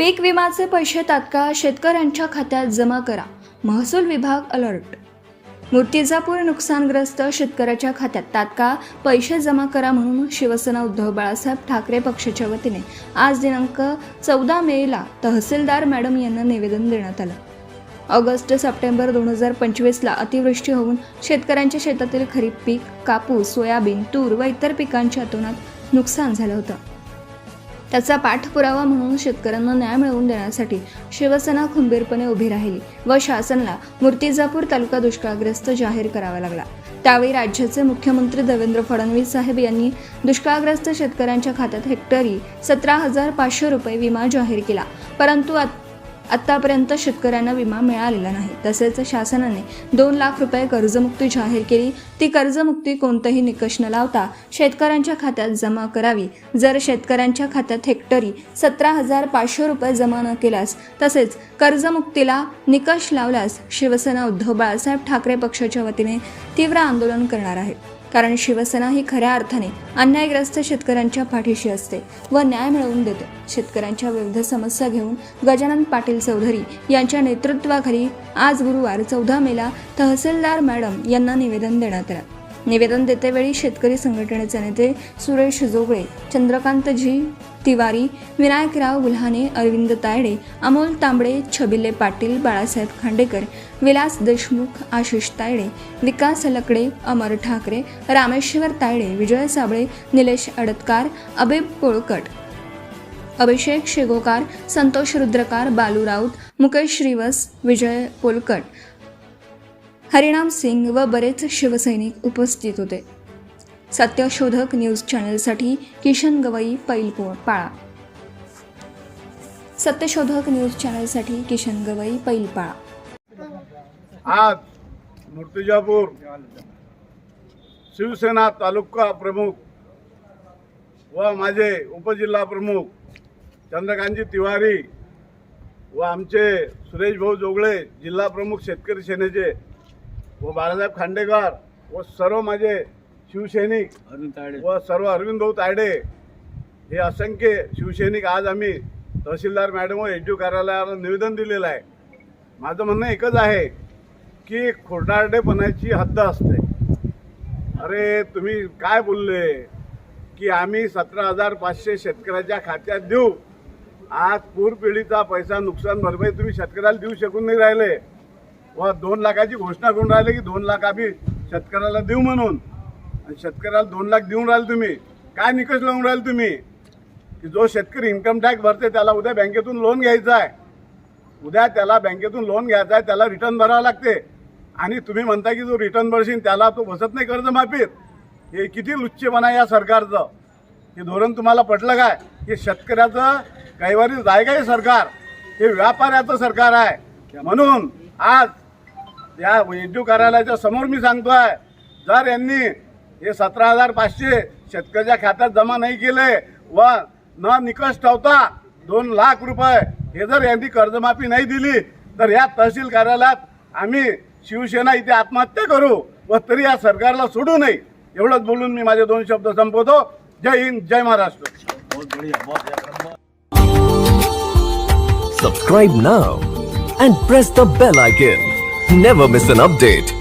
पीक विम्याचे पैसे तात्काळ शेतकऱ्यांच्या खात्यात जमा करा. महसूल विभाग अलर्ट. मूर्तिजापूर नुकसानग्रस्त शेतकऱ्याच्या खात्यात तात्काळ पैसे जमा करा म्हणून शिवसेना उद्धव बाळासाहेब ठाकरे पक्षाच्या वतीने आज दिनांक 14 मेला तहसीलदार मॅडम यांना निवेदन देण्यात आलं. ऑगस्ट-सप्टेंबर 2025ला अतिवृष्टी होऊन शेतकऱ्यांच्या शेतातील खरीप पीक, कापूस, सोयाबीन, तूर व इतर पिकांच्या अतोनात नुकसान झालं होतं. त्याचा पाठपुरावा म्हणून शेतकऱ्यांना न्याय मिळवून देण्यासाठी शिवसेना खंबीरपणे उभी राहिली व शासनाला मूर्तिजापूर तालुका दुष्काळग्रस्त जाहीर करावा लागला. त्यावेळी राज्याचे मुख्यमंत्री देवेंद्र फडणवीस साहेब यांनी दुष्काळग्रस्त शेतकऱ्यांच्या खात्यात हेक्टरी 17,500 रुपये विमा जाहीर केला. परंतु आतापर्यंत शेतकऱ्यांना विमा मिळालेला नाही. तसेच शासनाने 2 लाख रुपये कर्जमुक्ती जाहीर केली. ती कर्जमुक्ती कोणतेही निकष न लावता शेतकऱ्यांच्या खात्यात जमा करावी. जर शेतकऱ्यांच्या खात्यात हेक्टरी 17,500 रुपये जमा न केल्यास तसेच कर्जमुक्तीला निकष लावल्यास शिवसेना उद्धव बाळासाहेब ठाकरे पक्षाच्या वतीने तीव्र आंदोलन करणार आहे. कारण शिवसेना ही खऱ्या अर्थाने अन्यायग्रस्त शेतकऱ्यांच्या पाठीशी असते व न्याय मिळवून देते. शेतकऱ्यांच्या विविध समस्या घेऊन गजानन पाटील चौधरी यांच्या नेतृत्वाखाली आज गुरुवार 14 मेला तहसीलदार मॅडम यांना निवेदन देण्यात आलं. निवेदन देतेवेळी शेतकरी संघटनेचे नेते सुरेश जोगळे, चंद्रकांतजी तिवारी, विनायकराव गुल्हाने, अरविंद तायडे, अमोल तांबडे, छबिले पाटील, बाळासाहेब खांडेकर, विलास देशमुख, आशिष तायडे, विकास लकडे, अमर ठाकरे, रामेश्वर तायडे, विजय साबळे, निलेश अडतकार, अबेब कोळकट, अभिषेक शेगोकार, संतोष रुद्रकार, बालू राऊत, मुकेश श्रीवस, विजय पोलकट, हरिनाम सिंग व बरेच शिवसैनिक उपस्थित होते. सत्यशोधक न्यूज चॅनलसाठी किशन गवई पैलपाळा. सत्यशोधक न्यूज चॅनलसाठी किशन गवई पैलपाळा. आज मूर्तिजापूर शिवसेना तालुका प्रमुख व माझे उपजिल्हा प्रमुख चंद्रकांतजी तिवारी व आमचे सुरेश भाऊ जोगळे जिल्हा प्रमुख शेतकरी सेनेचे व बाळासाहेब खांडेकर व सर्व माझे शिवसैनिक व सर्व अरविंद भाऊ तायडे हे असंख्य शिवसैनिक आज आम्ही तहसीलदार मॅडम व एसडीओ कार्यालयाला निवेदन दिलेलं आहे. माझं म्हणणं एकच आहे की खोटारडेपणाची हद्द असते. अरे तुम्ही काय बोलले की आम्ही 17,500 शेतकऱ्याच्या खात्यात देऊ. आज पूरपीडितचा पैसा नुकसान भरपाई तुम्ही शेतकऱ्याला देऊ शकून नाही राहिले व 2 लाखाची घोषणा करून राहिले की 2 लाख आम्ही शेतकऱ्याला देऊ म्हणून. आणि शेतकऱ्याला 2 लाख देऊन राहिले तुम्ही. काय निकष लावून राहिले तुम्ही की जो शेतकरी इन्कम टॅक्स भरते त्याला उद्या बँकेतून लोन घ्यायचं आहे. उद्या त्याला बँकेतून लोन घ्यायचं आहे, त्याला रिटर्न भरावं लागते. आणि तुम्ही म्हणता की जो रिटर्न भरशील त्याला तो बसत नाही कर्जमाफीत. हे किती लुच्चेपणा या सरकारचं. हे धोरण तुम्हाला पटलं काय की शेतकऱ्याचं कैवारी जायगा सरकार हे व्यापाऱ्याचं सरकार आहे. म्हणून आज या एसडीओ कार्यालयाच्या समोर मी सांगतोय, जर यांनी हे 17,500 शेतकऱ्याच्या खात्यात जमा नाही केले व न निकष ठेवता 2 लाख रुपये हे जर यांनी कर्जमाफी नाही दिली तर या तहसील कार्यालयात आम्ही शिवसेना इथे आत्महत्या करू व तरी या सरकारला सोडू नये. एवढंच बोलून मी माझे 2 शब्द संपवतो. जय हिंद, जय Maharashtra. Subscribe now and press the bell icon. Never miss an update.